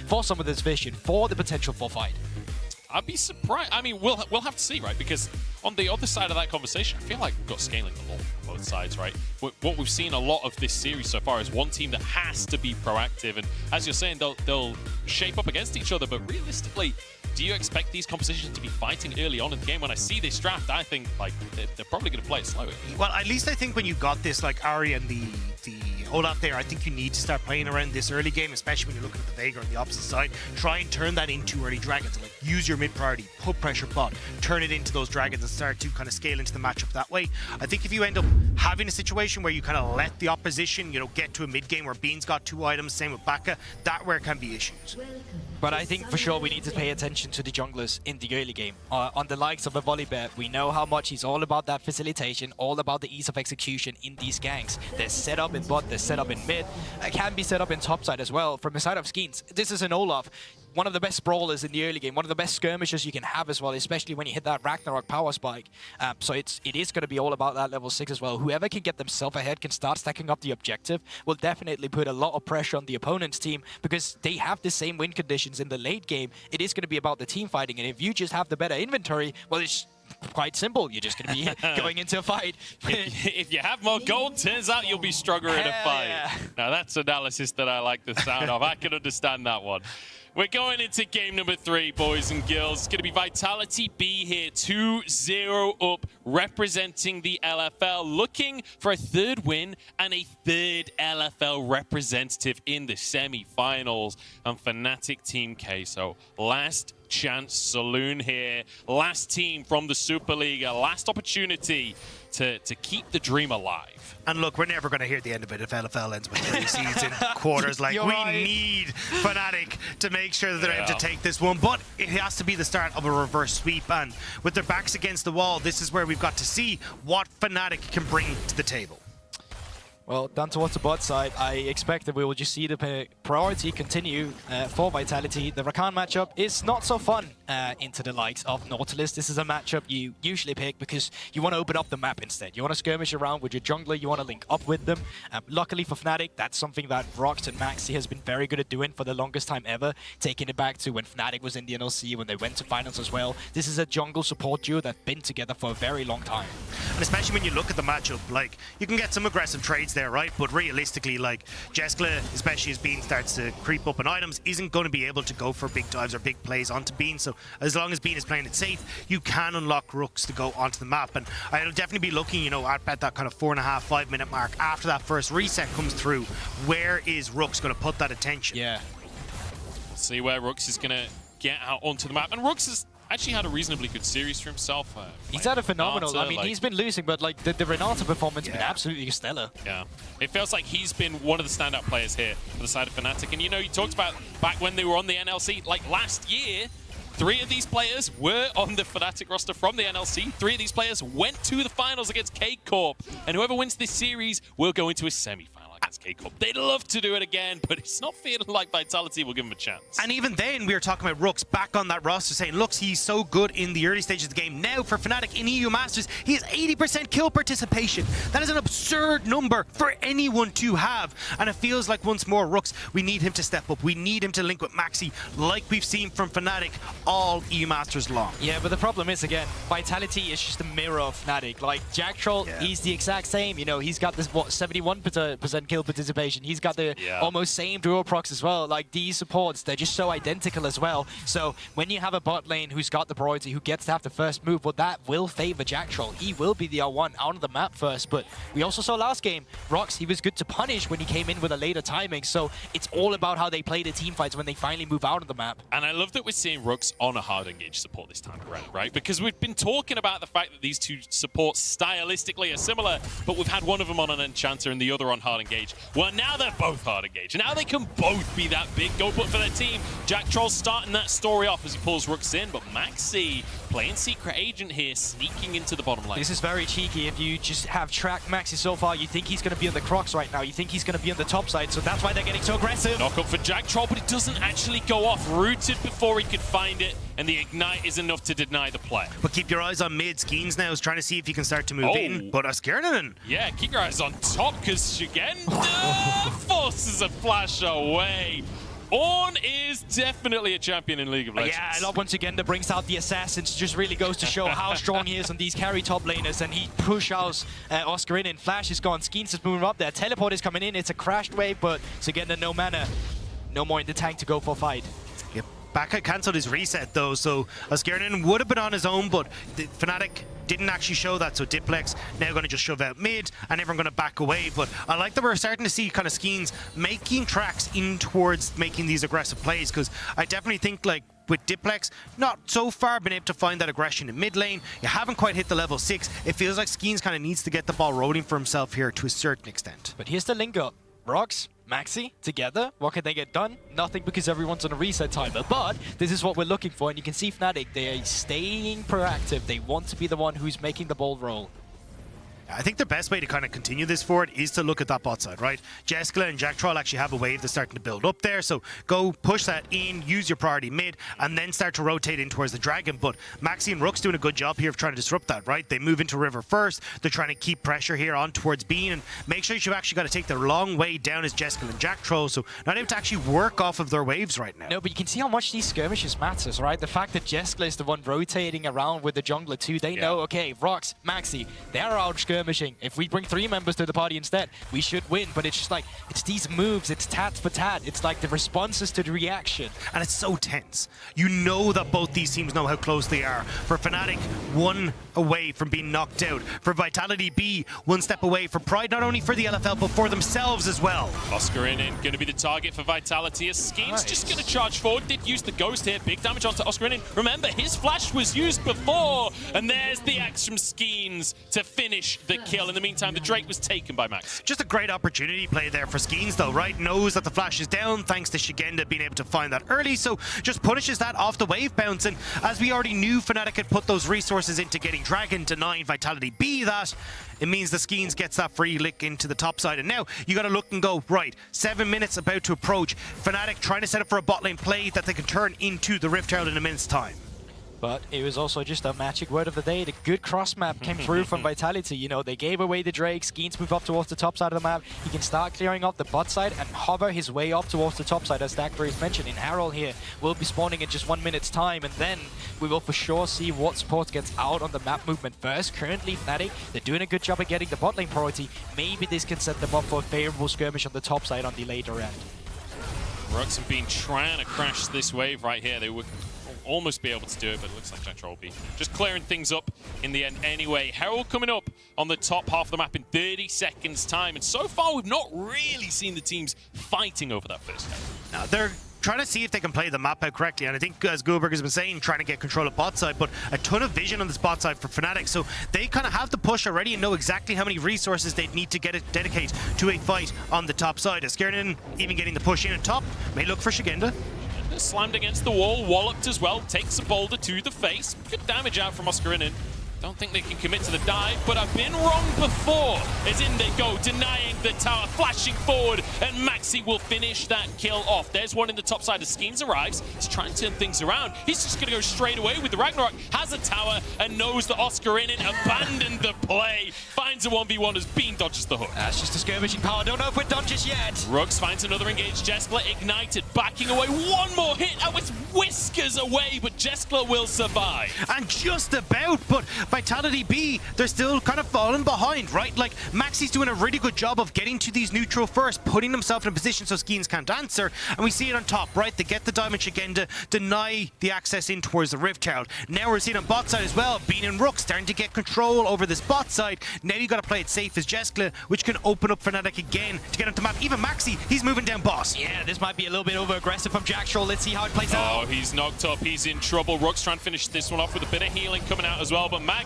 for some of this vision, for the potential for fight? I'd be surprised. I mean, we'll have to see, right? Because on the other side of that conversation, I feel like we've got scaling along on both sides, right? What we've seen a lot of this series so far is one team that has to be proactive, and as you're saying, they'll shape up against each other. But realistically, do you expect these compositions to be fighting early on in the game? When I see this draft, I think like they're probably going to play it slow. Well, at least I think when you got this, like Ari and the holdout there, I think you need to start playing around this early game, especially when you're looking at the Vega on the opposite side. Try and turn that into early dragons. Like, use your mid priority, put pressure bot, turn it into those dragons and start to kind of scale into the matchup that way. I think if you end up having a situation where you kind of let the opposition, you know, get to a mid game where Bean's got 2 items, same with Baka, that where it can be issues. But I think for sure we need to pay attention to the junglers in the early game. On the likes of a Volibear, we know how much he's all about that facilitation, all about the ease of execution in these ganks. They're set up in bot, they're set up in mid, can be set up in top side as well. From the side of Skeens, this is an Olaf, one of the best brawlers in the early game, one of the best skirmishers you can have as well, especially when you hit that Ragnarok power spike. So it is going to be all about that level 6 as well. Whoever can get themselves ahead, can start stacking up the objective, will definitely put a lot of pressure on the opponent's team because they have the same win conditions in the late game. It is going to be about the team fighting, and if you just have the better inventory, well, it's quite simple. You're just going to be going into a fight. If you have more gold, turns out you'll be stronger in a fight. Yeah. Now that's analysis that I like the sound of. I can understand that one. We're going into game number 3, boys and girls. It's going to be Vitality B here, 2-0 up, representing the LFL, looking for a 3rd win and a 3rd LFL representative in the semi-finals. And Fnatic Team K, so last chance saloon here, last team from the Superliga, last opportunity to keep the dream alive. And look, we're never going to hear the end of it if LFL ends with 3 seeds in quarters. Like, we need Fnatic to make sure that they're able to take this one. But it has to be the start of a reverse sweep. And with their backs against the wall, this is where we've got to see what Fnatic can bring to the table. Well, down towards the bot side, I expect that we will just see the priority continue for Vitality. The Rakan matchup is not so fun into the likes of Nautilus. This is a matchup you usually pick because you want to open up the map instead. You want to skirmish around with your jungler, you want to link up with them. Luckily for Fnatic, that's something that Rox and Maxi has been very good at doing for the longest time ever, taking it back to when Fnatic was in the NLC, when they went to finals as well. This is a jungle support duo that's been together for a very long time. And especially when you look at the matchup, like, you can get some aggressive trades there, right? But realistically, like, Jeskla, especially as Bean starts to creep up in items, isn't going to be able to go for big dives or big plays onto Bean. So as long as Bean is playing it safe, you can unlock Rooks to go onto the map. And I'll definitely be looking, you know, at that kind of 4.5, 5 minute mark after that first reset comes through. Where is Rooks going to put that attention? Yeah. See where Rooks is going to get out onto the map. And Rooks has actually had a reasonably good series for himself. He's had a phenomenal, Renata, I mean, he's been losing, but like the Renata performance has been absolutely stellar. Yeah. It feels like he's been one of the standout players here for the side of Fnatic. And you know, you talked about back when they were on the NLC, like last year, 3 of these players were on the Fnatic roster from the NLC. 3 of these players went to the finals against K-Corp. And whoever wins this series will go into a semi-final against K-Corp. They'd love to do it again, but it's not feeling like Vitality will give him a chance. And even then, we were talking about Rooks back on that roster saying, look, he's so good in the early stages of the game. Now for Fnatic in EU Masters, he has 80% kill participation. That is an absurd number for anyone to have. And it feels like once more, Rooks, we need him to step up. We need him to link with Maxi like we've seen from Fnatic all EU Masters long. Yeah, but the problem is, again, Vitality is just a mirror of Fnatic. Like, Jack Troll, he's the exact same. You know, he's got this, what, 71% kill participation. He's got the almost same dual procs as well. Like, these supports, they're just so identical as well. So when you have a bot lane who's got the priority, who gets to have the first move, well, that will favor Jack Troll. He will be the R1 out of the map first. But we also saw last game, Rox, he was good to punish when he came in with a later timing. So it's all about how they play the team fights when they finally move out of the map. And I love that we're seeing Rooks on a hard engage support this time around, right? Because we've been talking about the fact that these 2 supports stylistically are similar, but we've had one of them on an Enchanter and the other on hard engage. Well, now they're both hard engage. Now they can both be that big go-put for their team. Jack Troll's starting that story off as he pulls Rooks in, but Maxi playing secret agent here, sneaking into the bottom lane. This is very cheeky. If you just have tracked Maxi so far, you think he's going to be on the Crocs right now. You think he's going to be on the top side, so that's why they're getting so aggressive. Knock up for Jack Troll, but it doesn't actually go off. Rooted before he could find it, and the Ignite is enough to deny the play. But keep your eyes on mid. Skeens now is trying to see if he can start to move in. But Askernan. Yeah, keep your eyes on top, because Shigen forces a flash away. Ornn is definitely a champion in League of Legends. Yeah, I love once again that brings out the assassins. Just really goes to show how strong he is on these carry top laners, and he push out Oscar in. Flash is gone. Skeens is moving up there. Teleport is coming in. It's a crashed wave, but Sagenda no mana. No more in the tank to go for a fight. Yep. Baka cancelled his reset though, so Oscarinen would have been on his own, but the Fnatic didn't actually show that, so Diplex now going to just shove out mid, and everyone going to back away. But I like that we're starting to see kind of Skeens making tracks in towards making these aggressive plays, because I definitely think like with Diplex, not so far been able to find that aggression in mid lane. You haven't quite hit the level 6. It feels like Skeens kind of needs to get the ball rolling for himself here to a certain extent. But here's the link up. Rox, Maxi, together. What can they get done? Nothing, because everyone's on a reset timer. But this is what we're looking for, and you can see Fnatic, they're staying proactive. They want to be the one who's making the ball roll. I think the best way to kind of continue this forward is to look at that bot side, right? Jeskla and Jack Troll actually have a wave that's starting to build up there, so go push that in, use your priority mid, and then start to rotate in towards the dragon. But Maxi and Rook's doing a good job here of trying to disrupt that, right? They move into River first, they're trying to keep pressure here on towards Bean, and make sure you've actually got to take the long way down as Jeskla and Jack Troll, so not able to actually work off of their waves right now. No, but you can see how much these skirmishes matters, right? The fact that Jeskla is the one rotating around with the jungler too, they know, okay, Rox, Maxi, they're out skirmishing. If we bring 3 members to the party instead, we should win. But it's just like, it's these moves, it's tat for tat. It's like the responses to the reaction. And it's so tense. You know that both these teams know how close they are. For Fnatic, 1 away from being knocked out. For Vitality B, 1 step away. For Pride, not only for the LFL, but for themselves as well. Oscarinen going to be the target for Vitality. As Skeens just going to charge forward. Did use the Ghost here. Big damage onto Oscarinen. Remember, his flash was used before. And there's the axe from Skeens to finish the kill. In the meantime, the Drake was taken by Max. Just a great opportunity play there for Skeens though, right? Knows that the flash is down thanks to Shigenda being able to find that early, so just punishes that off the wave bounce. And as we already knew, Fnatic had put those resources into getting Dragon, denying Vitality B that. It means the Skeens gets that free lick into the top side. And now you got to look and go, right, 7 minutes about to approach. Fnatic trying to set up for a bot lane play that they can turn into the Rift Herald in a minute's time. But it was also just a magic word of the day. The good cross map came through from Vitality. You know, they gave away the Drake. Skeens move up towards the top side of the map. He can start clearing up the bot side and hover his way up towards the top side, as Dagberry's mentioned. In Herald here will be spawning in just 1 minute's time, and then we will for sure see what support gets out on the map movement first. Currently, Fnatic, they're doing a good job at getting the bot lane priority. Maybe this can set them up for a favorable skirmish on the top side on the later end. Rux have been trying to crash this wave right here. They would almost be able to do it, but it looks like Jack Troll will be just clearing things up in the end anyway. Herald coming up on the top half of the map in 30 seconds time, and so far we've not really seen the teams fighting over that first game. Now they're trying to see if they can play the map out correctly, and I think, as Goldberg has been saying, trying to get control of bot side, but a ton of vision on this bot side for Fnatic, so they kind of have the push already and know exactly how many resources they need to dedicate to a fight on the top side. Askernan even getting the push in at top, may look for Shigenda. Slammed against the wall, walloped as well, takes a boulder to the face. Good damage out from Oscarinen. Don't think they can commit to the dive, but I've been wrong before. As in they go, denying the tower, flashing forward, and Maxi will finish that kill off. There's one in the top side as Skeens arrives. He's trying to turn things around. He's just going to go straight away with the Ragnarok, has a tower, and knows that Oscarinen abandoned the play. Finds a 1v1 as Bean dodges the hook. That's just a skirmishing power. Don't know if we're done just yet. Ruggs finds another engaged. Jeskla ignited, backing away. One more hit. Oh, it's whiskers away, but Jeskla will survive. And just about, but Vitality B, they're still kind of falling behind, right? Like, Maxi's doing a really good job of getting to these neutral first, putting himself in a position so Skeens can't answer, and we see it on top, right? They get the Diamond Shigenda, deny the access in towards the Rift Herald. Now we're seeing on bot side as well, Bean and Rook starting to get control over this bot side. Now you got to play it safe as Jeskla, which can open up Fnatic again to get up the map. Even Maxi, he's moving down boss. Yeah, this might be a little bit over-aggressive from Jack Troll. Let's see how it plays out. Oh, he's knocked up. He's in trouble. Rook's trying to finish this one off with a bit of healing coming out as well, but Maxi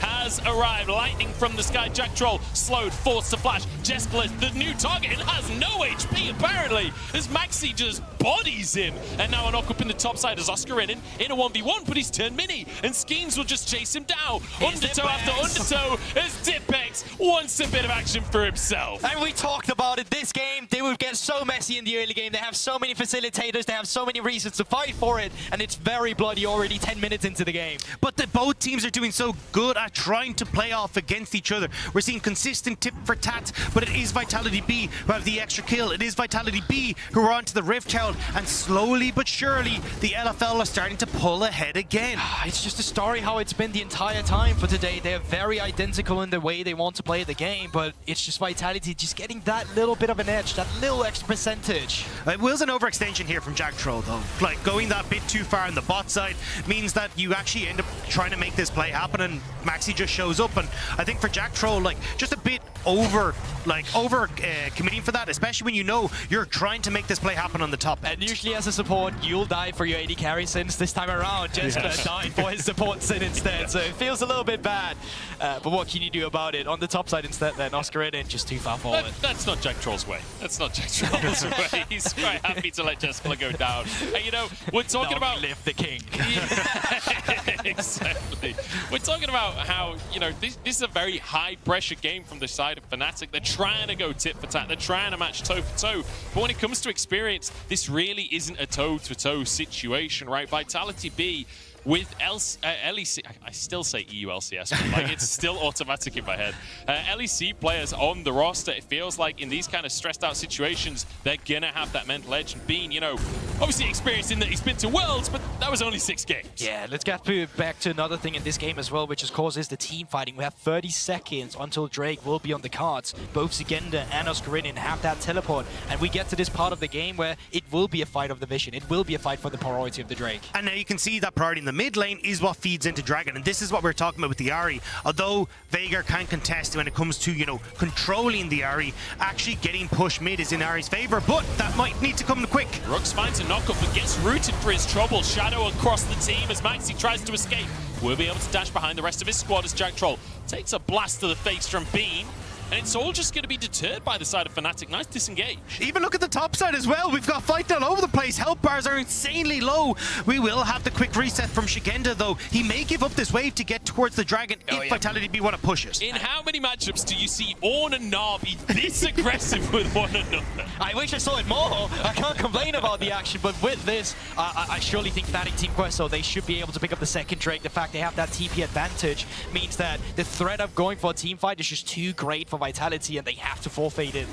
has arrived. Lightning from the sky. Jack Troll slowed, forced to flash. Jeskla, the new target, and has no HP apparently, as Maxi just bodies him. And now a knock up in the top side as Oscarinen in a 1v1, but he's turned mini, and Skeens will just chase him down. Undertow after undertow as Dipex wants a bit of action for himself. And we talked about it. This game, they would get so messy in the early game. They have so many facilitators. They have so many reasons to fight for it, and it's very bloody already 10 minutes into the game. But both teams are doing so good at trying to play off against each other. We're seeing consistent tip for tat, but it is Vitality B who have the extra kill. It is Vitality B who are onto the Rift Child, and slowly but surely the LFL are starting to pull ahead again. It's just a story how it's been the entire time for today. They're very identical in the way they want to play the game, but it's just Vitality just getting that little bit of an edge, that little extra percentage. It was an overextension here from Jack Troll, though. Like, going that bit too far on the bot side means that you actually end up trying to make this play happen, and Maxi just shows up. And I think for Jack Troll, like, just a bit over committing for that, especially when you know you're trying to make this play happen on the top end. And usually as a support, you'll die for your AD carry since this time around. Jessica died for his support sin instead, so it feels a little bit bad. But what can you do about it? On the top side instead then, Oscar in just too far forward. That's not Jack Troll's way. That's not Jack Troll's way. He's quite happy to let Jessica go down. And you know, we're talking about... live the king. Exactly. We're talking about how, you know, this is a very high pressure game from the side of Fnatic. They're trying to go tit for tat. They're trying to match toe for toe. But when it comes to experience, this really isn't a toe to toe situation, right? Vitality B with LEC, I still say EULCS, but like it's still automatic in my head. LEC players on the roster, it feels like in these kind of stressed out situations, they're gonna have that mental edge. And Bean, you know, obviously experienced in that he's been to Worlds, but that was only 6 games. Yeah, let's get back to another thing in this game as well, which of course is the team fighting. We have 30 seconds until Drake will be on the cards. Both Zigenda and Oscarinin have that teleport, and we get to this part of the game where it will be a fight of the vision. It will be a fight for the priority of the Drake. And now you can see that priority in the mid lane is what feeds into Dragon, and this is what we're talking about with the Ahri. Although Veigar can contest when it comes to, you know, controlling the Ahri, actually getting pushed mid is in Ahri's favor, but that might need to come quick. Rooks finds a knockup but gets rooted for his trouble. Shadow across the team as Maxi tries to escape. Will be able to dash behind the rest of his squad as Jack Troll takes a blast to the face from Bean. And it's all just going to be deterred by the side of Fnatic. Nice disengage. Even look at the top side as well. We've got fight all over the place. Health bars are insanely low. We will have the quick reset from Shigenda, though. He may give up this wave to get towards the Dragon if Vitality B want to push it. In how many matchups do you see Ornn and Nar be this aggressive with one another? I wish I saw it more. I can't complain about the action, but with this, I surely think Fnatic Team Quest, so they should be able to pick up the second Drake. The fact they have that TP advantage means that the threat of going for a team fight is just too great for Vitality, and they have to forfeit it.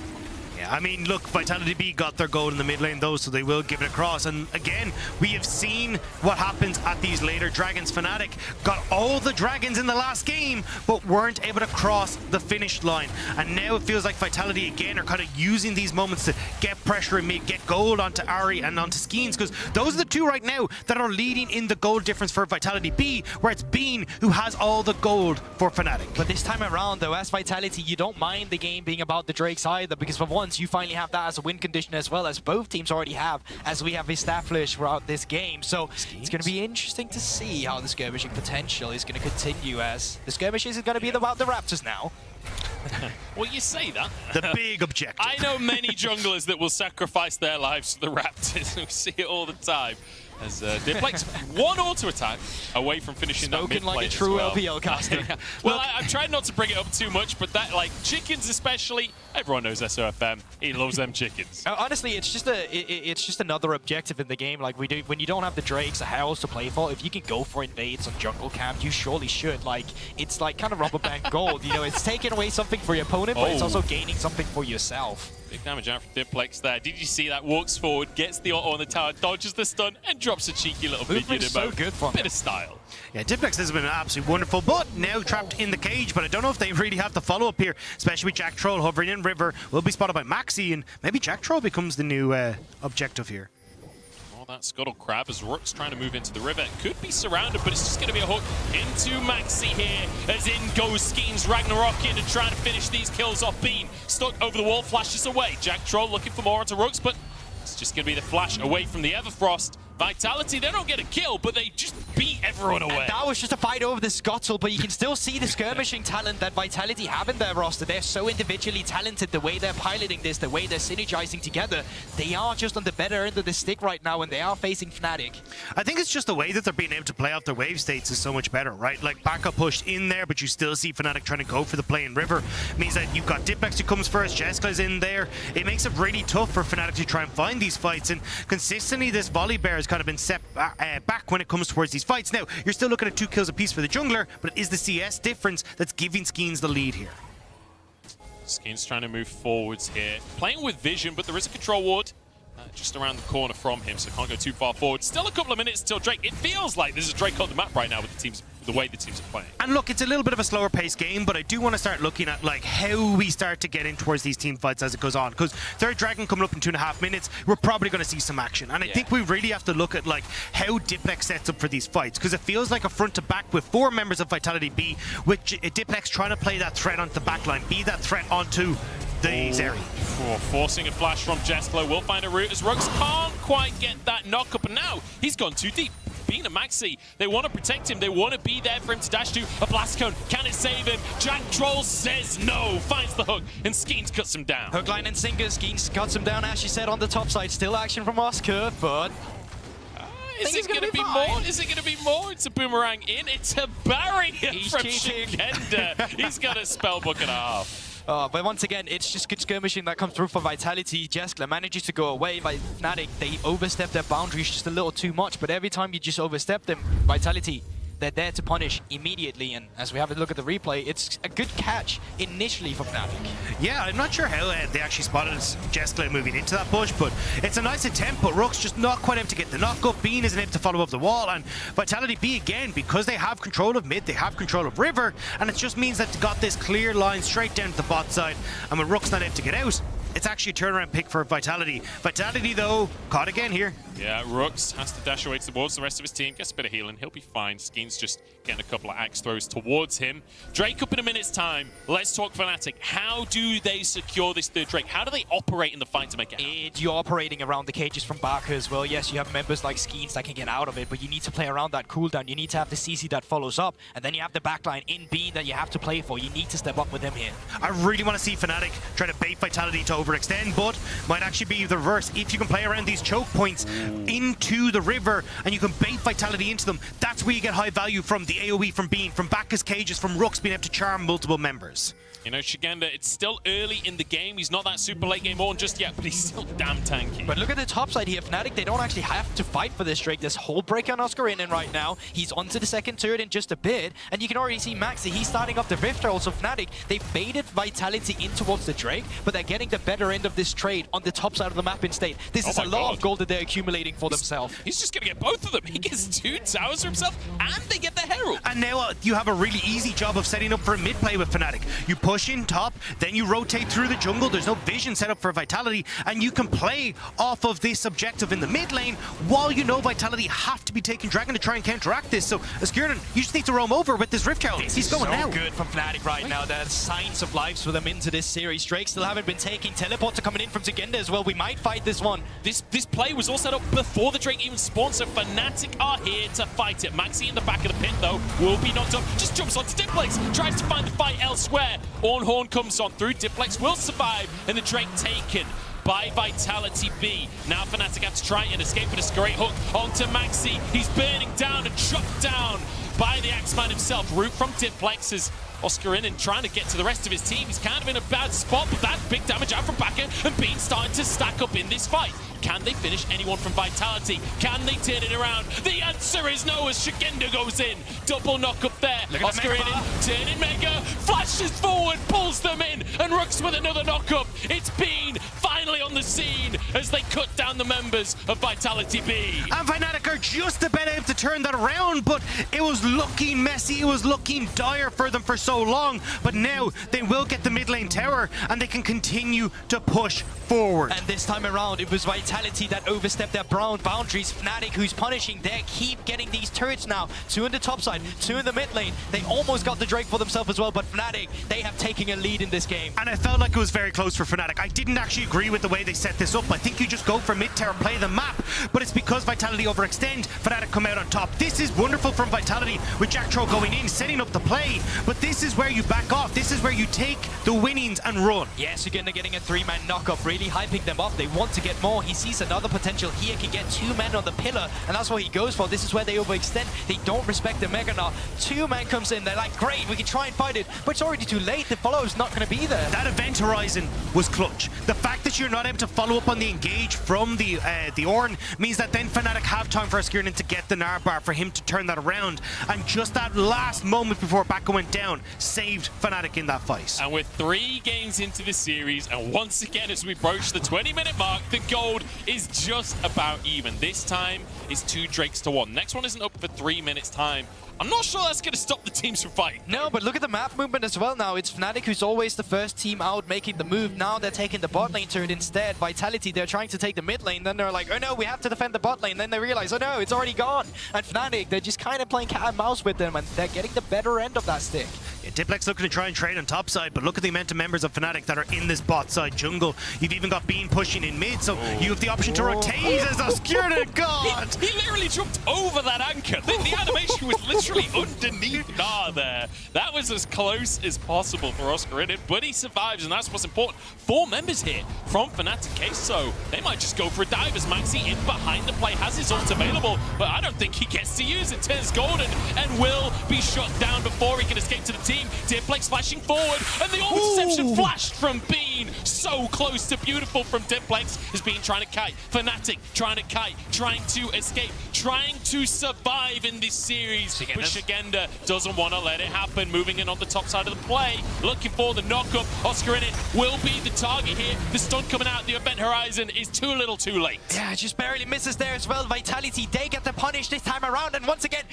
Yeah, I mean, look, Vitality B got their goal in the mid lane, though, so they will give it across. And again, we have seen what happens at these later Dragons. Fnatic got all the Dragons in the last game, but weren't able to cross the finish line. And now it feels like Vitality, again, are kind of using these moments to get pressure in mid, get gold onto Ahri and onto Skeens, because those are the two right now that are leading in the gold difference for Vitality B, where it's Bean who has all the gold for Fnatic. But this time around, though, as Vitality, you don't mind the game being about the Drakes either, because for once, you finally have that as a win condition as well, as both teams already have, as we have established throughout this game. So it's going to be interesting to see how the skirmishing potential is going to continue, as the skirmishes is going to be about the Raptors now. Well, you say that. The big objective. I know many junglers that will sacrifice their lives for the Raptors. We see it all the time. As Diplex one auto attack away from finishing that mid like a lane true as well. LPL caster. Well, I'm trying not to bring it up too much, but that, like, chickens especially, everyone knows SOFM. He loves them chickens. Honestly, it's just another objective in the game. Like, when you don't have the Drakes or Heralds to play for, if you can go for invades on jungle camp, you surely should. Like, it's like kind of rubber band gold. You know, it's taking away something for your opponent, but it's also gaining something for yourself. Big damage out from Diplex there. Did you see that? Walks forward, gets the auto on the tower, dodges the stun, and drops a cheeky little minion in so good for bit of style. Yeah, Diplex has been absolutely wonderful, but now trapped in the cage. But I don't know if they really have the follow-up here, especially with Jack Troll hovering in. River will be spotted by Maxi, and maybe Jack Troll becomes the new objective here. That Scuttle Crab as Rook's trying to move into the river. Could be surrounded, but it's just going to be a hook into Maxi here. As in goes Skeens Ragnarok in and trying to finish these kills off Bean. Stuck over the wall, flashes away. Jack Troll looking for more onto Rooks, but it's just going to be the flash away from the Everfrost. Vitality, they don't get a kill, but they just beat everyone away. And that was just a fight over the Scuttle, but you can still see the skirmishing talent that Vitality have in their roster. They're so individually talented, the way they're piloting this, the way they're synergizing together. They are just on the better end of the stick right now, and they are facing Fnatic. I think it's just the way that they're being able to play out their wave states is so much better, right? Like, backup pushed in there, but you still see Fnatic trying to go for the play in river. It means that you've got Diplex who comes first, Jessica's in there. It makes it really tough for Fnatic to try and find these fights, and consistently this volley bear has kind of been set back when it comes towards these fights. Now, you're still looking at 2 kills apiece for the jungler, but it is the CS difference that's giving Skeens the lead here. Skeens trying to move forwards here. Playing with vision, but there is a control ward just around the corner from him, so can't go too far forward. Still a couple of minutes till Drake. It feels like there's a Drake on the map right now with the way the teams are playing. And look, it's a little bit of a slower paced game, but I do want to start looking at like how we start to get in towards these team fights as it goes on. Because third Dragon coming up in 2.5 minutes, we're probably going to see some action. And I think we really have to look at like how Diplex sets up for these fights, because it feels like a front to back with 4 members of Vitality B, with Diplex trying to play that threat onto the backline, be that threat onto the Zeri. Forcing a flash from Jesklo will find a route as Rux can't quite get that knock up, and now he's gone too deep. Being a Maxi, they want to protect him, they want to be there for him to dash to. A blast cone, can it save him? Jack Troll says no, finds the hook, and Skeens cuts him down. Hookline and Singer, Skeens cuts him down, as she said, on the top side. Still action from Oscar, but is it going to be more? Is it going to be more? It's a boomerang in. It's a barrier from Shigenda. He's got a spellbook and a half. But once again, it's just good skirmishing that comes through for Vitality. Jeskla manages to go away by Fnatic. They overstep their boundaries just a little too much, but every time you just overstep them, Vitality, they're there to punish immediately. And as we have a look at the replay, it's a good catch initially for Fnatic. Yeah, I'm not sure how they actually spotted Jeskla moving into that push, but it's a nice attempt, but Rook's just not quite able to get the knock up. Bean isn't able to follow up the wall, and Vitality B, again, because they have control of mid, they have control of river, and it just means that they got this clear line straight down to the bot side, and when Rook's not able to get out, it's actually a turnaround pick for Vitality. Vitality, though, caught again here. Yeah, Rux has to dash away towards the rest of his team, gets a bit of healing, he'll be fine. Skeens just getting a couple of axe throws towards him. Drake up in a minute's time. Let's talk Fnatic. How do they secure this third Drake? How do they operate in the fight to make it happen? You're operating around the cages from Barker as well. Yes, you have members like Skeens that can get out of it, but you need to play around that cooldown. You need to have the CC that follows up, and then you have the backline in B that you have to play for. You need to step up with them here. I really want to see Fnatic try to bait Vitality to overextend, but might actually be the reverse. If you can play around these choke points into the river and you can bait Vitality into them, that's where you get high value from the AoE from Bean, from Bacchus cages, from Rux being able to charm multiple members. You know, Shigenda, it's still early in the game. He's not that super late game on just yet, but he's still damn tanky. But look at the top side here. Fnatic, they don't actually have to fight for this Drake. There's whole break on Oscar in right now. He's onto the second turret in just a bit, and you can already see Maxi. He's starting up the Rift Herald. So Fnatic, they baited Vitality in towards the Drake, but they're getting the better end of this trade on the top side of the map instead. This is a lot of gold that they're accumulating for themselves. He's just going to get both of them. He gets 2 towers for himself, and they get the Herald. And now you have a really easy job of setting up for a mid play with Fnatic. You push in top, then you rotate through the jungle. There's no vision set up for Vitality, and you can play off of this objective in the mid lane while you know Vitality have to be taking Dragon to try and counteract this. So, Skirden, you just need to roam over with this Rift Herald. He's going now. Good from Fnatic right now. There's signs of lives for them into this series. Drake still haven't been taking. Teleports are coming in from Zagenda as well. We might fight this one. This play was all set up before the Drake even spawned, so Fnatic are here to fight it. Maxi in the back of the pit, though, will be knocked up. Just jumps onto Diplex, tries to find the fight elsewhere. Ornhorn comes on through. Diplex will survive, and the Drake taken by Vitality B. Now Fnatic have to try and escape with a great hook onto Maxi. He's burning down and chopped down by the Axeman himself. Root from Diplex as Oscar in and trying to get to the rest of his team. He's kind of in a bad spot, but that big damage out from Baka, and Bean starting to stack up in this fight. Can they finish anyone from Vitality? Can they turn it around? The answer is no as Shigenda goes in. Double knock up there. Oscar in, turning Mega, flashes forward, pulls them in, and Rux with another knock up. It's Bean finally on the scene as they cut down the members of Vitality B. And Fnatic are just about able to turn that around, but it was looking messy, it was looking dire for them for so long, but now they will get the mid lane tower and they can continue to push forward. And this time around, it was Vitality that overstepped their boundaries. Fnatic, who's punishing, they keep getting these turrets now. 2 in the top side, 2 in the mid lane. They almost got the Drake for themselves as well, but Fnatic, they have taken a lead in this game. And I felt like it was very close for Fnatic. I didn't actually agree with the way they set this up. I think you just go for mid tower, play the map, but it's because Vitality overextended overextend, Fnatic come out on top. This is wonderful from Vitality with Jack Troll going in, setting up the play. But this is where you back off. This is where you take the winnings and run. Yes, you're getting a 3-man knockup, really hyping them up. They want to get more. He sees another potential here, can get 2 men on the pillar, and that's what he goes for. This is where they overextend. They don't respect the Mega now. 2 men comes in, they're like, great, we can try and fight it, but it's already too late. The follow-up's not going to be there. That event horizon was clutch. The fact that you're not able to follow up on the engage from the Ornn means that then Fnatic have time for Skirnin to get the Narbar for him to turn that around. And just that last moment before Bacca went down saved Fnatic in that fight. And we're 3 games into the series, and once again, as we broach the 20-minute mark, the gold is just about even. This time, it's 2 Drakes to 1. Next one isn't up for 3 minutes time. I'm not sure that's going to stop the teams from fighting. No, but look at the map movement as well now. It's Fnatic who's always the first team out making the move. Now they're taking the bot lane turret instead. Vitality, they're trying to take the mid lane. Then they're like, oh no, we have to defend the bot lane. Then they realize, oh no, it's already gone. And Fnatic, they're just kind of playing cat and mouse with them, and they're getting the better end of that stick. Yeah, Diplex looking to try and trade on top side, but look at the amount of members of Fnatic that are in this bot side jungle. You've even got Bean pushing in mid, so you have the option to rotate as Obscurity. God! He literally jumped over that anchor. The animation was literally underneath Nah there. That was as close as possible for Oscarinin, but he survives, and that's what's important. 4 members here from Fnatic case, so they might just go for a dive as Maxi in behind the play has his ult available, but I don't think he gets to use it. Turns golden and will be shot down before he can escape to the team. Diplex flashing forward, and the ult interception flashed from Bean. So close to beautiful from Diplex. Has Bean trying to kite. Fnatic trying to kite, trying to escape, trying to survive in this series. But Shigenda doesn't want to let it happen. Moving in on the top side of the play, looking for the knockup. Oscarinin will be the target here. The stun coming out the event horizon is too little too late. Yeah, just barely misses there as well. Vitality, they get the punish this time around, and once again,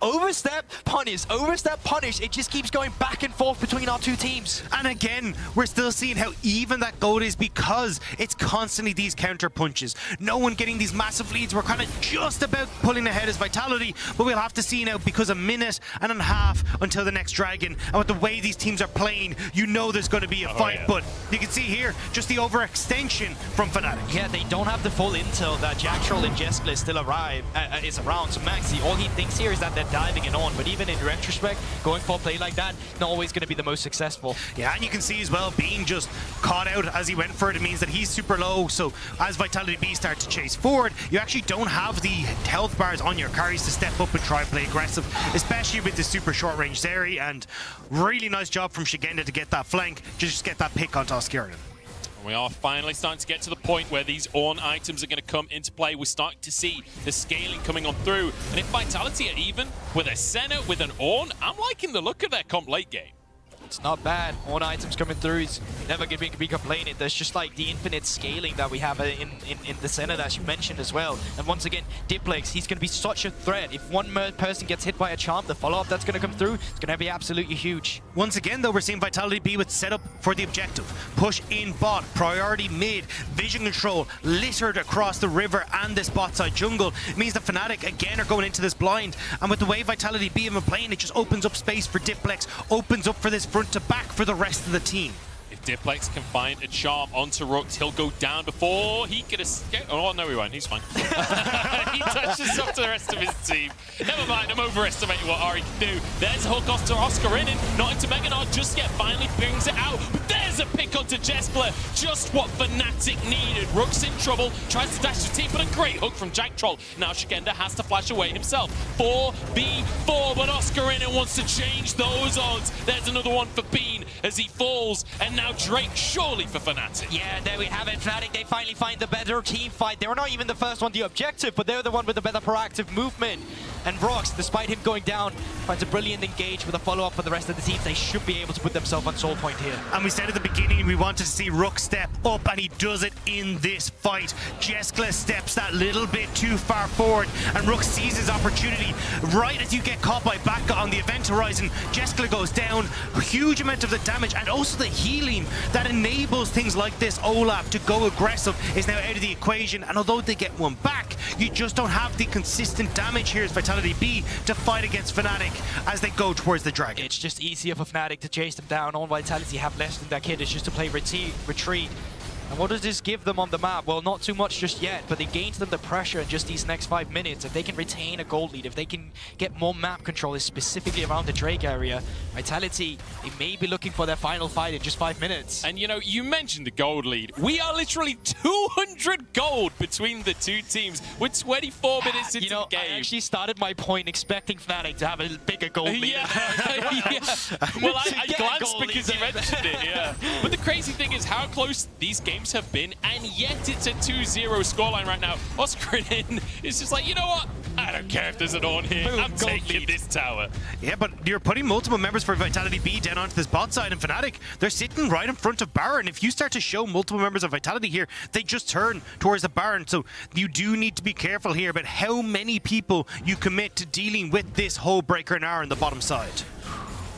overstep, punish, overstep, punish. It just keeps going back and forth between our 2 teams. And again, we're still seeing how even that gold is because it's constantly these counter punches. No one getting these massive leads. We're kind of just about pulling ahead as Vitality, but we'll have to see now because a minute and a half until the next dragon. And with the way these teams are playing, you know there's going to be a fight. Yeah. But you can see here, just the overextension from Fnatic. Yeah, they don't have the full intel that Jack Troll and Jeskla is still is around. So Maxi, all he thinks here is that they're diving it on. But even in retrospect, going for a play like that, not always going to be the most successful. Yeah, and you can see as well, being just caught out as he went for it. It means that he's super low. So as Vitality B start to chase forward, you actually don't have the health bars on your carries to step up and try and play aggressive, especially with the super short range Zeri. And really nice job from Shigenda to get that flank, just get that pick onto Oscarinin. We are finally starting to get to the point where these Ornn items are going to come into play. We're starting to see the scaling coming on through. And if Vitality are even with a Senna, with an Ornn, I'm liking the look of their comp late game. It's not bad. All items coming through is never going to be complaining. There's just like the infinite scaling that we have in the center, as you mentioned as well. And once again, Diplex, he's going to be such a threat. If one person gets hit by a charm, the follow-up that's going to come through is going to be absolutely huge. Once again, though, we're seeing Vitality B with setup for the objective. Push in bot, priority mid, vision control littered across the river and this bot side jungle. It means that Fnatic, again, are going into this blind. And with the way Vitality B have been playing, it just opens up space for Diplex, opens up for this front to back for the rest of the team. If Diplex can find a charm onto Rooks, he'll go down before he can escape. Oh, no, he won't. He's fine. He touches up to the rest of his team. Never mind, I'm overestimating what Ari can do. There's a hook off to Oscarinin, not into Meganard just yet. Finally brings it out. But there's a pick onto Jeskla. Just what Fnatic needed. Rooks in trouble, tries to dash the team, but a great hook from Jack Troll. Now Shigenda has to flash away himself. 4v4, but Oscarinin wants to change those odds. There's another one for Bean as he falls, and now Drake surely for Fnatic. Yeah, there we have it. Fnatic, they finally find the better team fight. They were not even the first one, the objective, but they're the one with the better proactive movement. And Rox, despite him going down, finds a brilliant engage with a follow-up for the rest of the teams. They should be able to put themselves on soul point here. And we said at the beginning we wanted to see Rook step up, and he does it in this fight. Jeskla steps that little bit too far forward, and Rook sees his opportunity. Right as you get caught by Bacca on the event horizon, Jeskla goes down. A huge amount of the damage and also the healing that enables things like this Olaf to go aggressive is now out of the equation. And although they get one back, you just don't have the consistent damage here as Vitality B to fight against Fnatic as they go towards the dragon. It's just easier for Fnatic to chase them down. All Vitality have left in that kit is just to play retreat. And what does this give them on the map? Well, not too much just yet, but it gains them the pressure in just these next 5 minutes. If they can retain a gold lead, if they can get more map control, specifically around the Drake area, Vitality, they may be looking for their final fight in just 5 minutes. And you know, you mentioned the gold lead. We are literally 200 gold between the two teams. We're 24 minutes into the game. I actually started my point expecting Fnatic to have a bigger gold lead. Yeah. Well, I glanced because you mentioned it, yeah. But the crazy thing is how close these games have been, and yet it's a 2-0 scoreline right now. Oscarin is just like, you know what? I don't care if there's an on here. Boom, I'm taking this tower. Yeah, but you're putting multiple members for Vitality B down onto this bot side, and Fnatic, they're sitting right in front of Baron. If you start to show multiple members of Vitality here, they just turn towards the Baron. So you do need to be careful here about how many people you commit to dealing with this whole Breaker and R on the bottom side.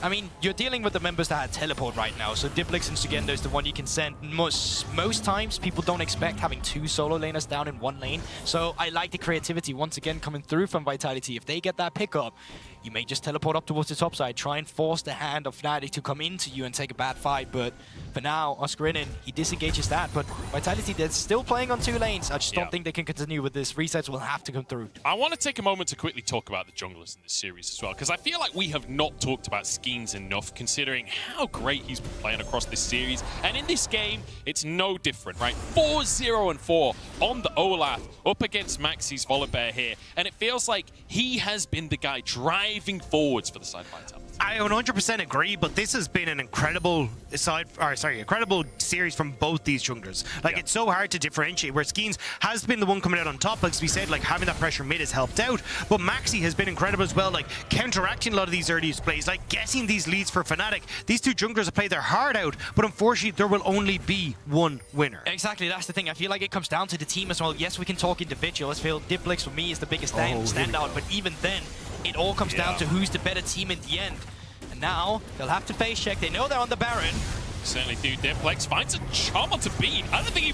I mean, you're dealing with the members that teleport right now, so Diplix and Sugendo is the one you can send. Most times, people don't expect having 2 solo laners down in 1 lane, so I like the creativity once again coming through from Vitality. If they get that pickup, you may just teleport up towards the top side, try and force the hand of Fnatic to come into you and take a bad fight, but for now, Oscarinin, he disengages that, but Vitality, they're still playing on 2 lanes. I just don't think they can continue with this. Resets will have to come through. I want to take a moment to quickly talk about the junglers in this series as well, because I feel like we have not talked about Skeens enough, considering how great he's been playing across this series. And in this game, it's no different, right? 4-0-4 on the Olaf, up against Maxi's Volibear here, and it feels like he has been the guy driving forwards for the side Vitality. I 100% agree, but this has been an incredible incredible series from both these junglers. Like, it's so hard to differentiate, where Skeens has been the one coming out on top, like we said, like having that pressure mid has helped out, but Maxi has been incredible as well, like counteracting a lot of these early plays, like guessing these leads for Fnatic. These two junglers have played their heart out, but unfortunately there will only be one winner. Exactly, that's the thing. I feel like it comes down to the team as well. Yes, we can talk individuals. I feel Diplix for me is the biggest standout, but even then, it all comes down to who's the better team in the end. And now, they'll have to face check. They know they're on the Baron. Certainly do. Dimplex finds a charm onto Bean. I don't think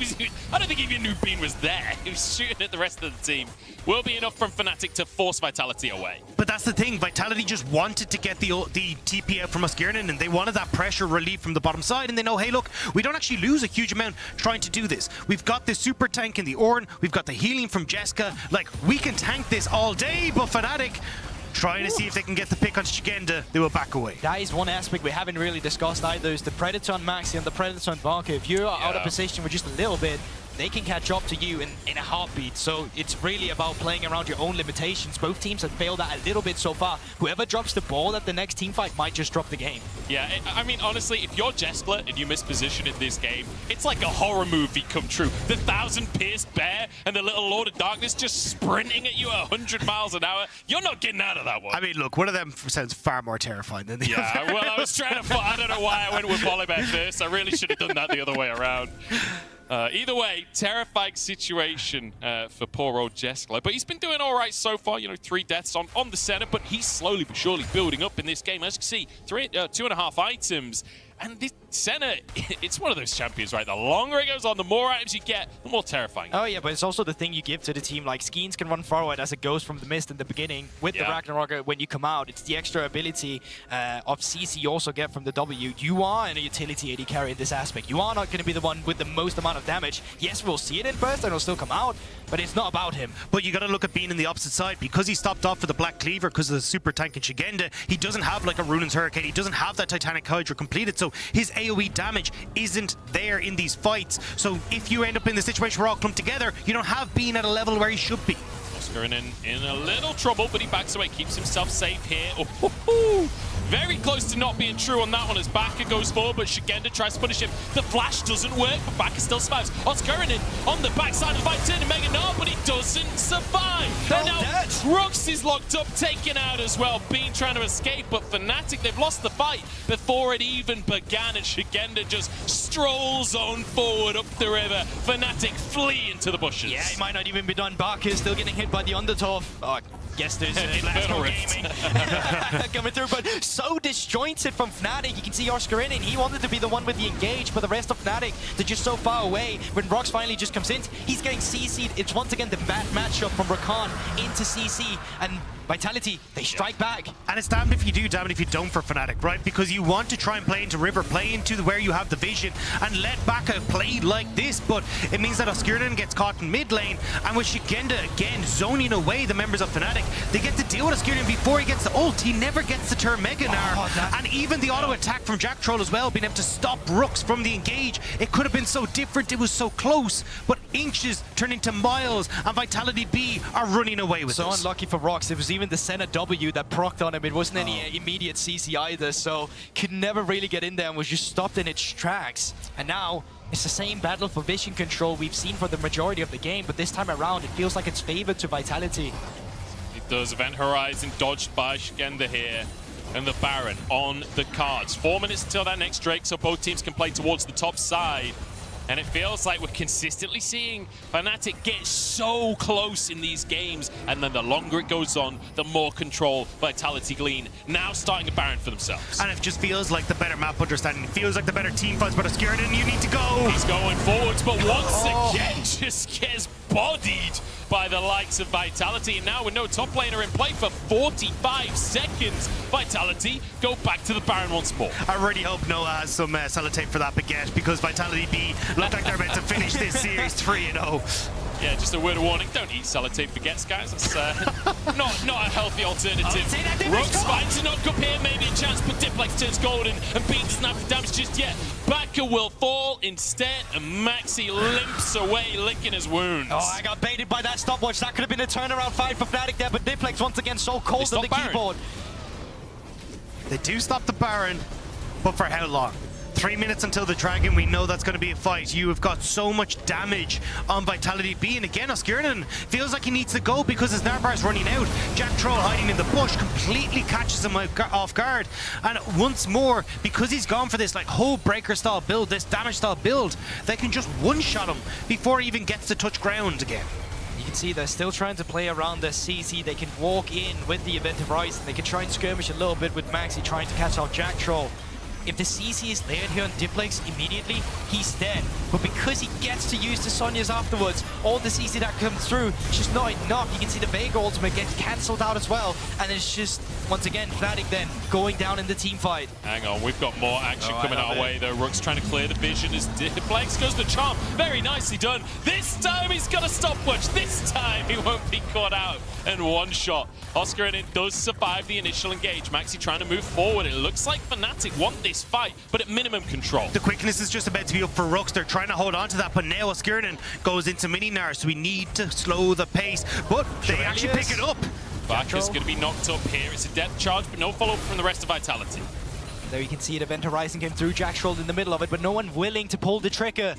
he even knew Bean was there. He was shooting at the rest of the team. Will be enough from Fnatic to force Vitality away. But that's the thing. Vitality just wanted to get the TP out from Oscarinin, and they wanted that pressure relief from the bottom side. And they know, hey, look, we don't actually lose a huge amount trying to do this. We've got this super tank in the Ornn. We've got the healing from Jessica. Like, we can tank this all day, but Fnatic, trying to see if they can get the pick on Shigenda, they will back away. That is one aspect we haven't really discussed either, is the Predator on Maxi and the Predator on Barker. If you're out of position with just a little bit, they can catch up to you in a heartbeat. So it's really about playing around your own limitations. Both teams have failed that a little bit so far. Whoever drops the ball at the next team fight might just drop the game. Yeah, I mean, honestly, if you're Jeskla and you miss position in this game, it's like a horror movie come true. The 1,000-pierced bear and the little Lord of Darkness just sprinting at you at 100 miles an hour. You're not getting out of that one. I mean, look, one of them sounds far more terrifying than the other. Yeah, well, I was trying to... I don't know why I went with Volibear first. I really should have done that the other way around. Either way, terrifying situation for poor old Jeskla. But he's been doing all right so far. You know, 3 deaths on the center, but he's slowly but surely building up in this game. As you can see, 2.5 items. And this Senna, it's one of those champions, right? The longer it goes on, the more items you get, the more terrifying. Oh yeah, but it's also the thing you give to the team. Like, Skeens can run forward as it goes from the mist in the beginning. With the Ragnarok, when you come out, it's the extra ability of CC you also get from the W. You are in a utility AD carry in this aspect. You are not going to be the one with the most amount of damage. Yes, we'll see it in burst and it'll still come out, but it's not about him. But you got to look at being in the opposite side. Because he stopped off for the Black Cleaver because of the super tank in Shigenda, he doesn't have like a Runaan's Hurricane. He doesn't have that Titanic Hydra completed, so his AoE damage isn't there in these fights. So if you end up in the situation where all clumped together, you don't have Bean at a level where he should be. Oscarin in a little trouble, but he backs away, keeps himself safe here. Oh, very close to not being true on that one as Baka goes forward, but Shigenda tries to punish him. The flash doesn't work, but Baka still survives. Oscarin on the backside of the fight, turning Mega Gnar, but he doesn't survive. And now Rux is locked up, taken out as well. Bean trying to escape, but Fnatic, they've lost the fight before it even began, and Shigenda just strolls on forward up the river. Fnatic flee into the bushes. Yeah, he might not even be done. Barker is still getting hit by the Undertow. Oh, yes, there's Infernal Gaming coming through, but so disjointed from Fnatic. You can see Oscarin, and he wanted to be the one with the engage, but the rest of Fnatic, they're just so far away. When Rox finally just comes in, he's getting CC'd. It's once again the bad matchup from Rakan into CC, and Vitality, they strike back. And it's damned if you do, damned if you don't for Fnatic, right? Because you want to try and play into River, play into where you have the vision, and let Baka play like this, but it means that Oscurnan gets caught in mid lane, and with Shigenda again zoning away the members of Fnatic, they get to deal with Oscurnan before he gets the ult. He never gets to turn Mega Gnar, and even the auto attack from Jack Troll as well, being able to stop Rooks from the engage. It could have been so different, it was so close, but inches turn into miles, and Vitality B are running away with So this. unlucky for Rox. It was even the center W that procced on him. It wasn't any immediate CC either, so could never really get in there and was just stopped in its tracks. And now it's the same battle for vision control we've seen for the majority of the game, but this time around it feels like it's favored to Vitality. It does. Event Horizon dodged by Shigenda here. And the Baron on the cards. 4 minutes until that next Drake, so both teams can play towards the top side. And it feels like we're consistently seeing Fnatic get so close in these games, and then the longer it goes on, the more control Vitality glean. Now starting a Baron for themselves. And it just feels like the better map understanding. It feels like the better team fights, but Oscurnan, you need to go! He's going forwards, but once again just gets bodied by the likes of Vitality. And now with no top laner in play for 45 seconds, Vitality go back to the Baron once more. I really hope Noah has some sellotape for that baguette, because Vitality B look like they're meant to finish this series 3-0. Yeah, just a word of warning, don't eat sellotape baguettes, guys. That's not a healthy alternative. Rooks finds a knock up here, maybe a chance, but Diplex turns golden, and Bean doesn't have the damage just yet. Baka will fall instead, and Maxi limps away, licking his wounds. Oh, I got baited by that stopwatch. That could have been a turnaround fight for Fnatic there, but Diplex once again so cold on the keyboard. They do stop the Baron, but for how long? 3 minutes until the Dragon. We know that's going to be a fight. You have got so much damage on Vitality B, and again Oscurnan feels like he needs to go because his Narbar is running out. Jack Troll hiding in the bush completely catches him off guard, and once more, because he's gone for this like whole breaker style build, this damage style build, they can just one-shot him before he even gets to touch ground again. You can see they're still trying to play around their CC. They can walk in with the Event Horizon. They can try and skirmish a little bit with Maxi trying to catch off Jack Troll. If the CC is layered here on Diplex immediately, he's dead. But because he gets to use the Sonias afterwards, all the CC that comes through, it's just not enough. You can see the Vega ultimate get cancelled out as well. And it's just, once again, Fnatic then going down in the team fight. Hang on, we've got more action coming our way though. Rook's trying to clear the vision as Diplex goes the charm. Very nicely done. This time he's got a stopwatch. This time he won't be caught out. And one shot. Oscurnan does survive the initial engage. Maxi trying to move forward. It looks like Fnatic want this fight, but at minimum control. The quickness is just about to be up for Rooks. They're trying to hold on to that, but now Oscurnan goes into mini-Gnar, so we need to slow the pace. But they actually pick it up. Baka's going to be knocked up here. It's a depth charge, but no follow-up from the rest of Vitality. There you can see it, Event Horizon came through, Jack Troll in the middle of it, but no one willing to pull the trigger.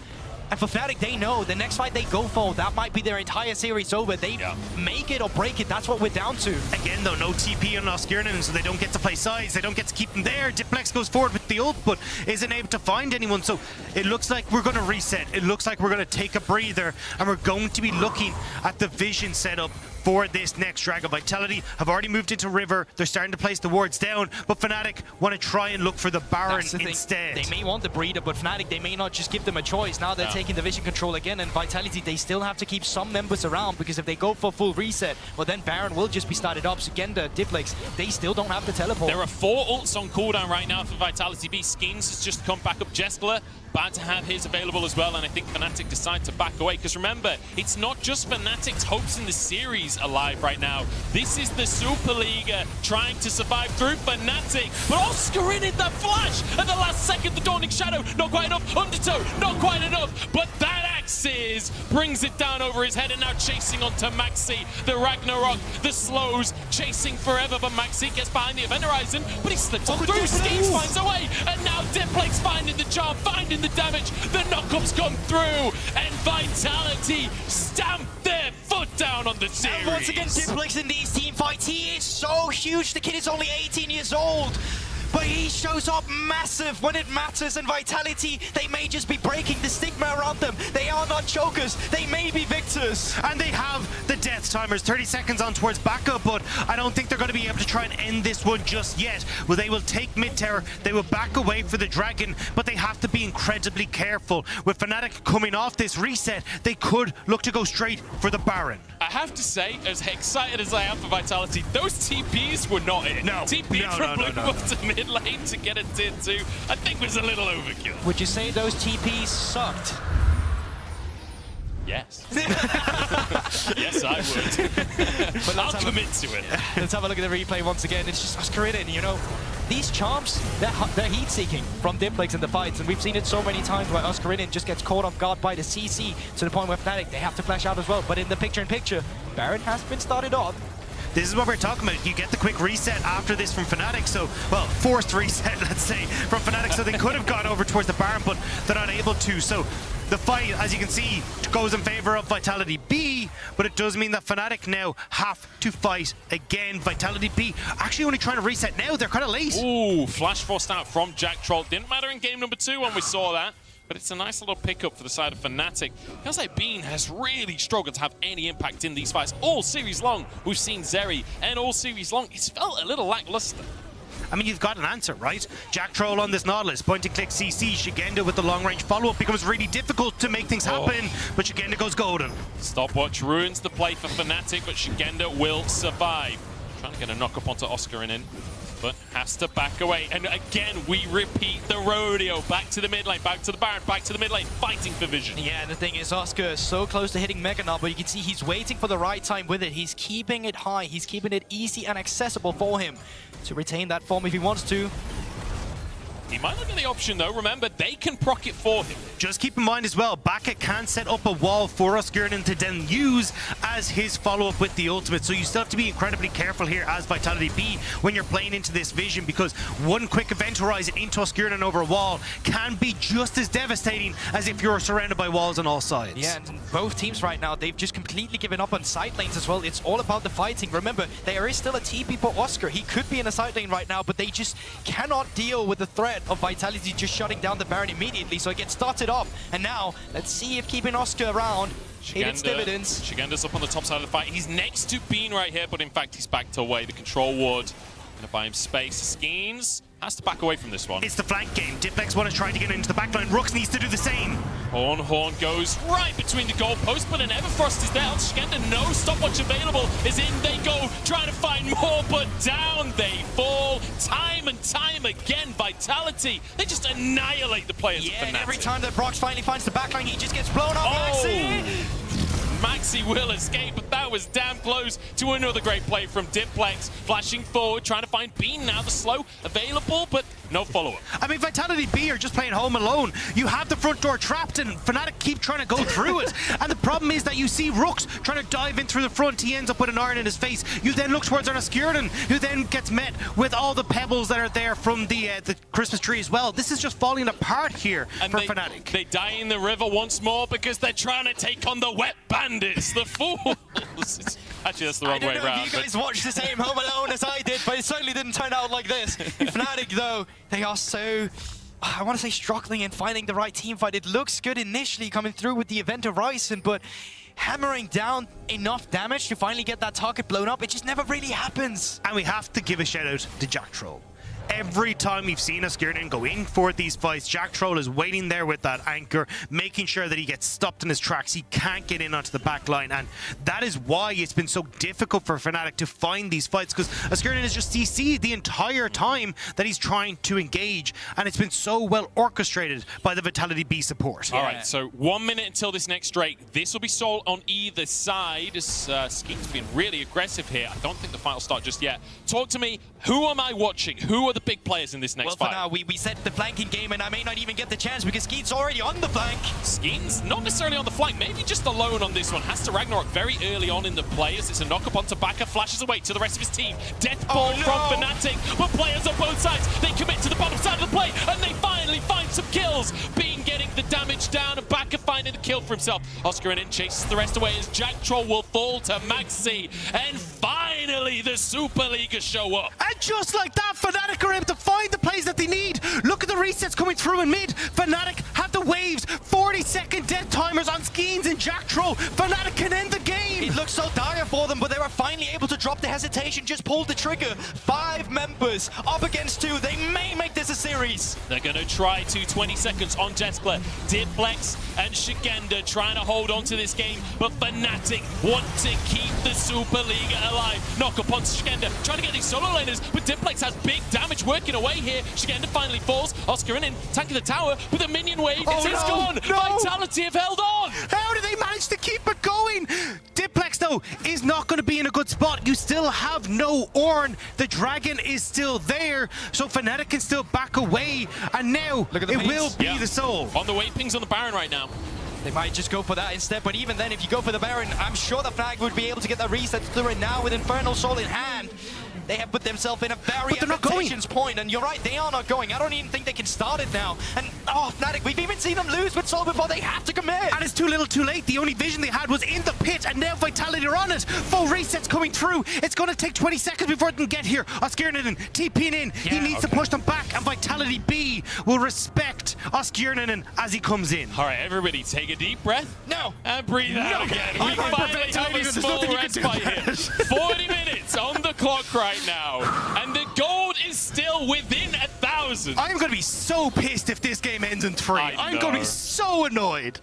And for Fnatic, they know the next fight they go for, that might be their entire series over. They make it or break it. That's what we're down to. Again, though, no TP on Oscurnan, so they don't get to play sides. They don't get to keep them there. Diplex goes forward with the ult, but isn't able to find anyone. So it looks like we're going to reset. It looks like we're going to take a breather, and we're going to be looking at the vision setup for this next Dragon. Vitality have already moved into River. They're starting to place the wards down, but Fnatic want to try and look for the Baron instead. They may want the breeder, but Fnatic, they may not just give them a choice. Now they're taking the vision control again, and Vitality, they still have to keep some members around, because if they go for full reset, well then Baron will just be started up. Shigenda, Diplex, they still don't have the teleport. There are 4 ults on cooldown right now for Vitality B. Skins has just come back up. Jeskler, bad to have his available as well, and I think Fnatic decide to back away, because remember, it's not just Fnatic's hopes in the series alive right now. This is the Superliga trying to survive through Fnatic, but Oscurnan in the flash at the last second. The Dawning Shadow, not quite enough. Undertow, not quite enough, but that Axis brings it down over his head, and now chasing onto Maxi. The Ragnarok, the slows, chasing forever, but Maxi gets behind the Event Horizon, but he slips on through. Schemes finds a way, and now Diplex finding the charm, finding the damage. The knockups come through, and Vitality stamp their foot down on the series. And once again, Diplex in these team fights, he is so huge. The kid is only 18 years old. but he shows up massive when it matters, and Vitality, they may just be breaking the stigma around them. They are not chokers, they may be victors. And they have the death timers, 30 seconds on towards backup, but I don't think they're going to be able to try and end this one just yet. Well, they will take mid tower, they will back away for the dragon, but they have to be incredibly careful. With Fnatic coming off this reset, they could look to go straight for the Baron. I have to say, as excited as I am for Vitality, those TPs were not it. No. TP from blue buff to mid lane to get a tier 2, I think was a little overkill. Would you say those TPs sucked? Yes. Yes, I would. But I'll commit to it. Let's have a look at the replay once again. It's just Oscarinin, you know. These charms, they're heat-seeking from Dimplex in the fights, and we've seen it so many times where Oscarinin just gets caught off guard by the CC to the point where Fnatic, they have to flash out as well. But in the picture-in-picture, Baron has been started off. This is what we're talking about. You get the quick reset after this from Fnatic, so, well, forced reset, let's say, from Fnatic, so they could have gone over towards the Baron, but they're not able to. So the fight, as you can see, goes in favor of Vitality B, but it does mean that Fnatic now have to fight again. Vitality B actually only trying to reset now. They're kind of late. Ooh, flash forced out from Jack Troll. Didn't matter in game number 2 when we saw that. But it's a nice little pickup for the side of Fnatic. Feels like Bean has really struggled to have any impact in these fights. All series long, we've seen Zeri, and all series long, it's felt a little lackluster. I mean, you've got an answer, right? Jack Troll on this Nautilus, point and click CC, Shigenda with the long range follow-up becomes really difficult to make things happen, but Shigenda goes golden. Stopwatch ruins the play for Fnatic, but Shigenda will survive. Trying to get a knock up onto Oscarinin, but has to back away. And again, we repeat the rodeo. Back to the mid lane, back to the Baron, back to the mid lane, fighting for vision. Yeah, the thing is, Oscar is so close to hitting Mega now, but you can see he's waiting for the right time with it. He's keeping it high. He's keeping it easy and accessible for him to retain that form if he wants to. He might look at the option though. Remember, they can proc it for him. Just keep in mind as well, Baka can set up a wall for Oscarinin to then use as his follow-up with the ultimate. So you still have to be incredibly careful here as Vitality B when you're playing into this vision, because one quick event horizon into Oscarinin over a wall can be just as devastating as if you're surrounded by walls on all sides. Yeah, and both teams right now, they've just completely given up on side lanes as well. It's all about the fighting. Remember, there is still a TP for Oscar. He could be in a side lane right now, but they just cannot deal with the threat of Vitality just shutting down the Baron immediately. So it gets started off, and now let's see if keeping Oscar around paid its dividends. Shigenda's up on the top side of the fight. He's next to Bean right here, but in fact he's backed away. The control ward gonna buy him space. Skeens has to back away from this one. It's the flank game. Diplex want to try to get into the backline. Rooks needs to do the same. Horn goes right between the goalposts, but an Everfrost is there. Shigenda, no stopwatch available. Is in, they go, trying to find more, but down they fall. Time and time again, Vitality, they just annihilate the players of Fnatic. And every time that Brox finally finds the backline, he just gets blown up. Maxi will escape, but that was damn close to another great play from Diplex. Flashing forward, trying to find Bean now, the slow available, but no follow-up. I mean, Vitality B are just playing home alone. You have the front door trapped, and Fnatic keep trying to go through it. And the problem is that you see Rooks trying to dive in through the front. He ends up with an iron in his face. You then look towards Oscarinin, who then gets met with all the pebbles that are there from the Christmas tree as well. This is just falling apart here for Fnatic. They die in the river once more because they're trying to take on the wet bandits, the fools. Actually, that's the wrong way around. I don't know if you guys watched the same Home Alone as I did, but it certainly didn't turn out like this. Fnatic, though, they are so, I want to say, struggling and finding the right team fight. It looks good initially coming through with the event horizon, but hammering down enough damage to finally get that target blown up, it just never really happens. And we have to give a shout out to Jack Troll. Every time we've seen Oscarinin go in for these fights, Jack Troll is waiting there with that anchor, making sure that he gets stopped in his tracks. He can't get in onto the back line, and that is why it's been so difficult for Fnatic to find these fights, because Oscarinin is just CC'd the entire time that he's trying to engage, and it's been so well orchestrated by the Vitality B support. All right, so 1 minute until this next Drake. This will be sold on either side, as Skeet's been really aggressive here. I don't think the fight will start just yet. Talk to me, who am I watching? Who are the big players in this next fight? Well, for now, we set the flanking game, and I may not even get the chance because Skeet's already on the flank. Skeet's not necessarily on the flank, maybe just alone on this one. Has to Ragnarok very early on in the players. It's a knock-up onto Baka, flashes away to the rest of his team. Death ball from Fnatic, but players on both sides, they commit to the bottom side of the play, and they finally find some kills. Bean getting the damage down, and Baka finding the kill for himself. Oscarinin chases the rest away as Jack Troll will fall to Maxi, and finally the Superliga show up. And just like that, Fnatic are able to find the plays that they need. Look at the resets coming through in mid. Fnatic have the waves, 40-second death timers on Skeens and Jack Troll. Fnatic can end the game. It looks so dire for them, but they were finally able to drop the hesitation, just pulled the trigger. 5 members up against 2. They may make this a series. They're going to try to 20 seconds on Jespler. Diplex and Shigenda trying to hold on to this game, but Fnatic want to keep the Superliga alive. Knock up on Shigenda, trying to get these solo laners, but Diplex has big damage working away here. Shigenda finally falls. Oscar in, tanking the tower with a minion wave. It's gone. No. Vitality have held on. How do they manage to keep it going? Diplex, though, is not going to be in a good spot. You still have no Ornn. The dragon is still there, so Fnatic can still back away. And now Look at the it pace. will be the soul. On the way pings on the Baron right now. They might just go for that instead, but even then, if you go for the Baron, I'm sure the Fnatic would be able to get that reset through it now with Infernal Soul in hand. They have put themselves in a very advantageous point, and you're right, they are not going. I don't even think they can start it now. And, oh, Fnatic, we've even seen them lose with Soul before. They have to commit. And it's too little too late. The only vision they had was in the pit, and now Vitality are on it. Full resets coming through. It's going to take 20 seconds before it can get here. Oskirninen TPing in. He needs to push them back, and Vitality B will respect Oskirninen as he comes in. All right, everybody take a deep breath. No. And breathe out again. We I'm finally have a small respite here. 40 minutes on the clock right now. And the gold is still within 1,000. I'm going to be so pissed if this game ends in 3. I'm going to be so annoyed.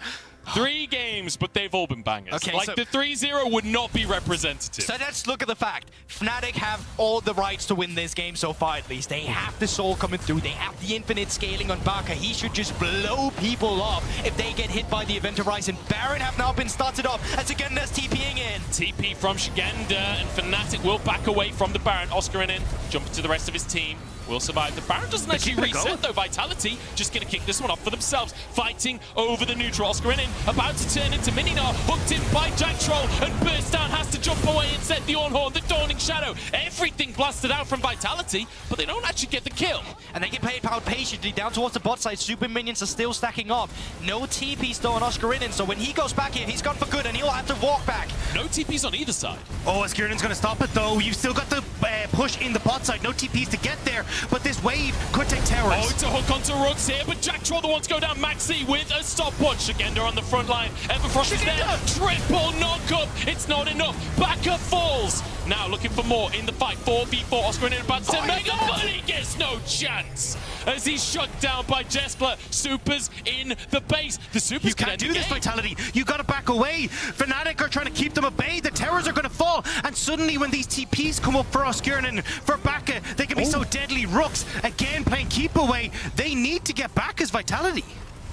3 games, but they've all been bangers. Okay, like so the 3-0 would not be representative. So let's look at the fact. Fnatic have all the rights to win this game so far, at least. They have the Soul coming through. They have the infinite scaling on Baka. He should just blow people off if they get hit by the Event Horizon. Baron have now been started off as again there's TPing in. TP from Shigenda, and Fnatic will back away from the Baron. Oscar in, jumping to the rest of his team. Will survive. The Baron doesn't actually reset though. Vitality just going to kick this one off for themselves. Fighting over the neutral. Oscar in, about to turn into Mininar. Hooked in by Jack Troll, and burst down, has to jump away and set the Ornhorn, the Dawning Shadow. Everything blasted out from Vitality, but they don't actually get the kill. And they get played out patiently down towards the bot side. Super minions are still stacking up. No TP still on Oscar in, so when he goes back in, he's gone for good and he'll have to walk back. No TPs on either side. Oh, Oskirinen's going to stop it though. You've still got the push in the bot side. No TPs to get there, but this wave could take towers. Oh, it's a hook onto Rooks here, but Jack Troll the one to go down. Maxi with a stopwatch. Shigenda on the front line. Everfrost is there. Triple knock-up. It's not enough. Baka falls. Now looking for more in the fight. 4v4. Oscar in about to Mega, but he gets no chance as he's shut down by Jespler. Supers in the base. The Supers You can't do this, Vitality. You got to back away. Fnatic are trying to keep them at bay. The towers are going to fall, and suddenly when these TPs come up for Oskirnen, for Baka, they can be so deadly. Rooks again playing keep away. They need to get back as Vitality.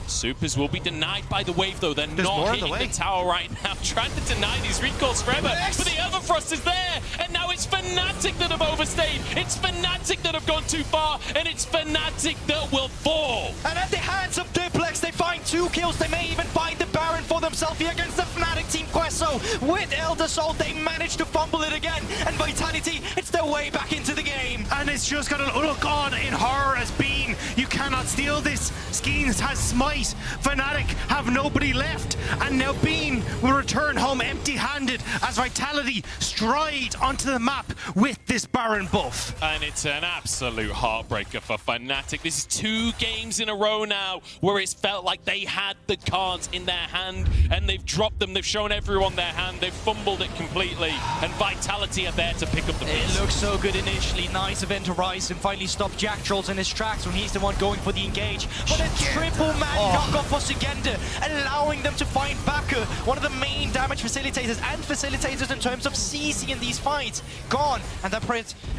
Supers will be denied by the wave, though. They're not hitting the tower right now. Trying to deny these recalls forever. But the Everfrost is there. And now it's Fnatic that have overstayed. It's Fnatic that have gone too far. And it's Fnatic that will fall. And at the hands of Diplex, they find 2 kills. They may even find the Baron for themselves here against the Fnatic team Queso. With Elder Soul, they managed to fumble it again. And Vitality, it's their way back into the game. And it's just got to look on in horror as Bean. You cannot steal this. Skeens has Smite. Fnatic have nobody left, and now Bean will return home empty-handed as Vitality stride onto the map with this Baron buff. And it's an absolute heartbreaker for Fnatic. This is 2 games in a row now where it's felt like they had the cards in their hand and they've dropped them. They've shown everyone their hand. They've fumbled it completely, and Vitality are there to pick up the piece. It looks so good initially. Nice Event Horizon finally stopped Jack Trolls in his tracks when he's the one going for the engage. But a triple man knock off for Shigenda, allowing them to find Baka, one of the main damage facilitators and facilitators in terms of CC in these fights. Gone, and that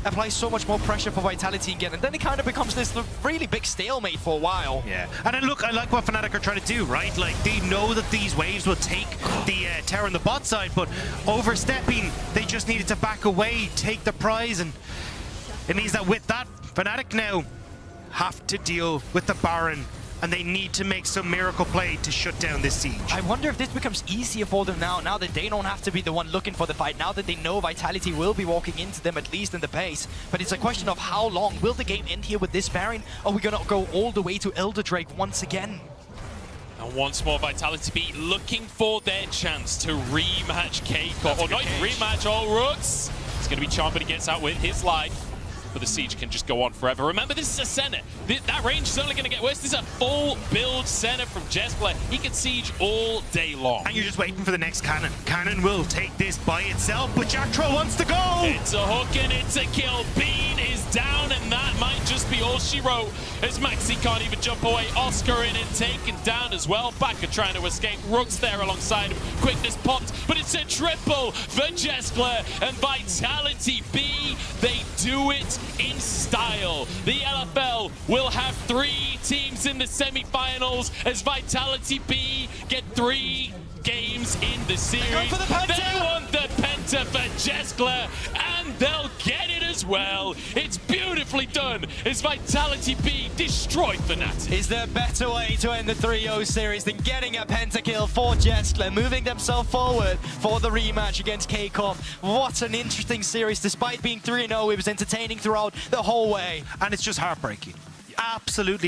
applies so much more pressure for Vitality again, and then it kind of becomes this really big stalemate for a while. Yeah, and then look, I like what Fnatic are trying to do, right? Like, they know that these waves will take the tower on the bot side, but overstepping, they just needed to back away, take the prize, and it means that with that, Fnatic now have to deal with the Baron, and they need to make some miracle play to shut down this siege. I wonder if this becomes easier for them now that they don't have to be the one looking for the fight, now that they know Vitality will be walking into them, at least in the base. But it's a question of how long. Will the game end here with this Baron? Or are we gonna go all the way to Elder Drake once again? And once more, Vitality be looking for their chance to rematch Cake, or not even rematch all Rooks. He's going to be charmed, but he gets out with his life. But the siege can just go on forever. Remember, this is a center. That range is only going to get worse. This is a full build center from Jespler. He can siege all day long. And you're just waiting for the next cannon. Cannon will take this by itself, but Jack Troll wants to go. It's a hook and it's a kill. Bean is down, and that might just be all she wrote. As Maxi can't even jump away. Oscar in and taken down as well. Baka trying to escape. Rook's there alongside him. Quickness popped, but it's a triple for Jespler and Vitality B. They do it in style. The LFL will have 3 teams in the semi-finals as Vitality B get 3 games in the series. They go for the penta. They want the penta for Jespler, and they'll get it as well. It's beautifully done as Vitality B destroy Fnatic. Is there a better way to end the 3-0 series than getting a pentakill for Jespler, moving themselves forward for the rematch against KCOM? What an interesting series. Despite being 3-0, it was entertaining throughout the whole way. And it's just heartbreaking. Absolutely.